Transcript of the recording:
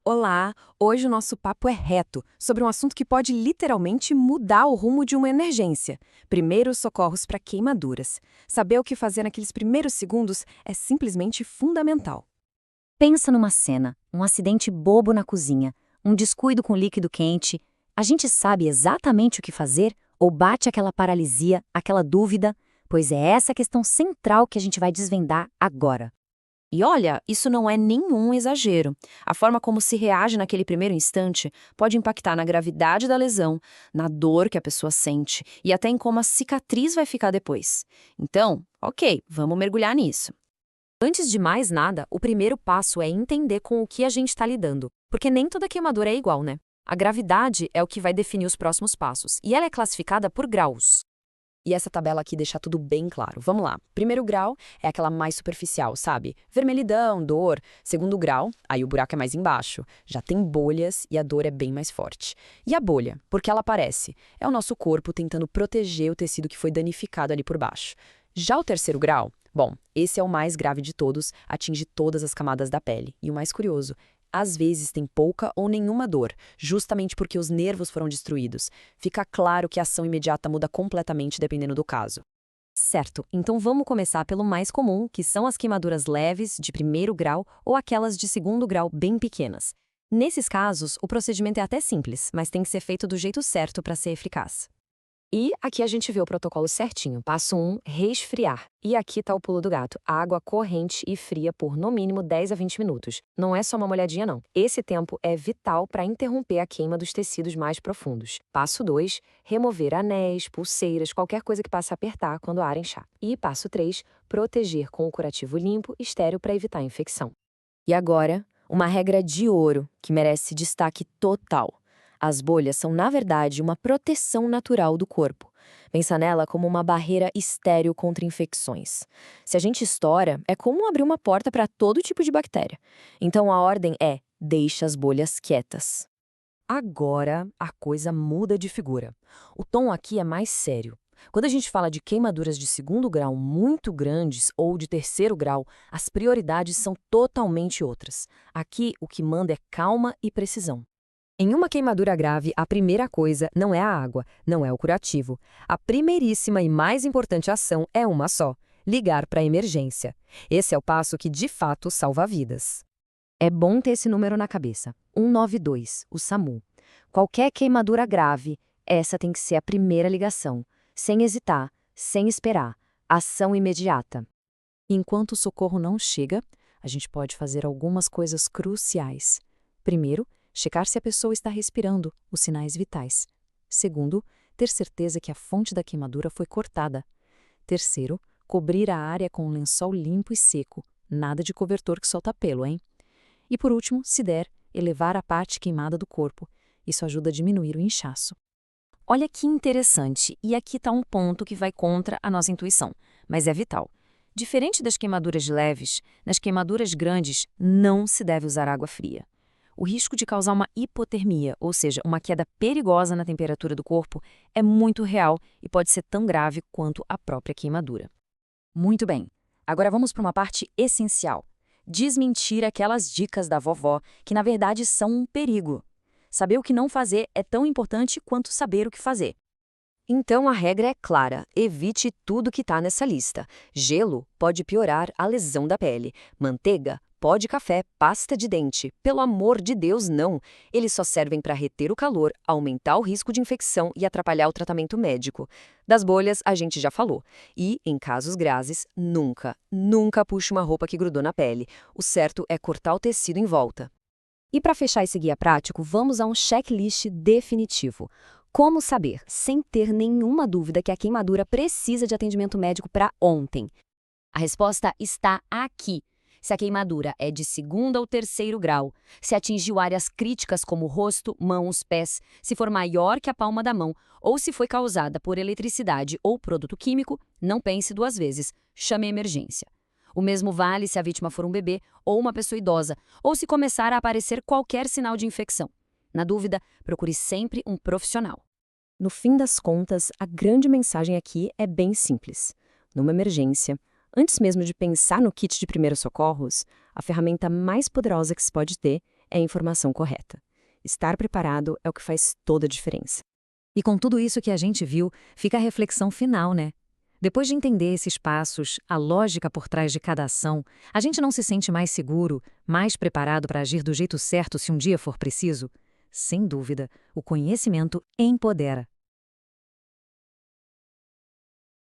Olá! Hoje o nosso papo é reto, sobre um assunto que pode literalmente mudar o rumo de uma emergência. Primeiros socorros para queimaduras. Saber o que fazer naqueles primeiros segundos é simplesmente fundamental. Pensa numa cena, um acidente bobo na cozinha, um descuido com líquido quente. A gente sabe exatamente o que fazer ou bate aquela paralisia, aquela dúvida? Pois é essa a questão central que a gente vai desvendar agora. E olha, isso não é nenhum exagero. A forma como se reage naquele primeiro instante pode impactar na gravidade da lesão, na dor que a pessoa sente e até em como a cicatriz vai ficar depois. Então, ok, vamos mergulhar nisso. Antes de mais nada, o primeiro passo é entender com o que a gente está lidando, porque nem toda queimadura é igual, né? A gravidade é o que vai definir os próximos passos, e ela é classificada por graus. E essa tabela aqui deixa tudo bem claro. Vamos lá. Primeiro grau é aquela mais superficial, sabe? Vermelhidão, dor. Segundo grau, aí o buraco é mais embaixo. Já tem bolhas e a dor é bem mais forte. E a bolha, porque ela aparece? É o nosso corpo tentando proteger o tecido que foi danificado ali por baixo. Já o terceiro grau, bom, esse é o mais grave de todos, atinge todas as camadas da pele. E o mais curioso, às vezes tem pouca ou nenhuma dor, justamente porque os nervos foram destruídos. Fica claro que a ação imediata muda completamente dependendo do caso. Certo, então vamos começar pelo mais comum, que são as queimaduras leves, de primeiro grau, ou aquelas de segundo grau bem pequenas. Nesses casos, o procedimento é até simples, mas tem que ser feito do jeito certo para ser eficaz. E aqui a gente vê o protocolo certinho. Passo 1, resfriar. E aqui está o pulo do gato. Água corrente e fria por no mínimo 10 a 20 minutos. Não é só uma molhadinha, não. Esse tempo é vital para interromper a queima dos tecidos mais profundos. Passo 2, remover anéis, pulseiras, qualquer coisa que passe a apertar quando a área inchar. E passo 3, proteger com o curativo limpo e estéril para evitar a infecção. E agora, uma regra de ouro que merece destaque total. As bolhas são, na verdade, uma proteção natural do corpo. Pensa nela como uma barreira estéril contra infecções. Se a gente estoura, é como abrir uma porta para todo tipo de bactéria. Então a ordem é: deixa as bolhas quietas. Agora, a coisa muda de figura. O tom aqui é mais sério. Quando a gente fala de queimaduras de segundo grau muito grandes ou de terceiro grau, as prioridades são totalmente outras. Aqui, o que manda é calma e precisão. Em uma queimadura grave, a primeira coisa não é a água, não é o curativo. A primeiríssima e mais importante ação é uma só: ligar para a emergência. Esse é o passo que, de fato, salva vidas. É bom ter esse número na cabeça. 192, o SAMU. Qualquer queimadura grave, essa tem que ser a primeira ligação. Sem hesitar, sem esperar. Ação imediata. Enquanto o socorro não chega, a gente pode fazer algumas coisas cruciais. Primeiro, checar se a pessoa está respirando, os sinais vitais. Segundo, ter certeza que a fonte da queimadura foi cortada. Terceiro, cobrir a área com um lençol limpo e seco, nada de cobertor que solta pelo, hein? E por último, se der, elevar a parte queimada do corpo. Isso ajuda a diminuir o inchaço. Olha que interessante, e aqui está um ponto que vai contra a nossa intuição, mas é vital. Diferente das queimaduras leves, nas queimaduras grandes não se deve usar água fria. O risco de causar uma hipotermia, ou seja, uma queda perigosa na temperatura do corpo, é muito real e pode ser tão grave quanto a própria queimadura. Muito bem, agora vamos para uma parte essencial. Desmentir aquelas dicas da vovó que, na verdade, são um perigo. Saber o que não fazer é tão importante quanto saber o que fazer. Então a regra é clara: evite tudo que está nessa lista. Gelo pode piorar a lesão da pele. Manteiga, pó de café, pasta de dente. Pelo amor de Deus, não! Eles só servem para reter o calor, aumentar o risco de infecção e atrapalhar o tratamento médico. Das bolhas, a gente já falou. E, em casos graves, nunca puxe uma roupa que grudou na pele. O certo é cortar o tecido em volta. E para fechar esse guia prático, vamos a um checklist definitivo. Como saber, sem ter nenhuma dúvida, que a queimadura precisa de atendimento médico para ontem? A resposta está aqui. Se a queimadura é de segundo ou terceiro grau, se atingiu áreas críticas como rosto, mãos, pés, se for maior que a palma da mão, ou se foi causada por eletricidade ou produto químico, não pense duas vezes, chame a emergência. O mesmo vale se a vítima for um bebê ou uma pessoa idosa, ou se começar a aparecer qualquer sinal de infecção. Na dúvida, procure sempre um profissional. No fim das contas, a grande mensagem aqui é bem simples. Numa emergência, antes mesmo de pensar no kit de primeiros socorros, a ferramenta mais poderosa que se pode ter é a informação correta. Estar preparado é o que faz toda a diferença. E com tudo isso que a gente viu, fica a reflexão final, né? Depois de entender esses passos, a lógica por trás de cada ação, a gente não se sente mais seguro, mais preparado para agir do jeito certo se um dia for preciso? Sem dúvida, o conhecimento empodera.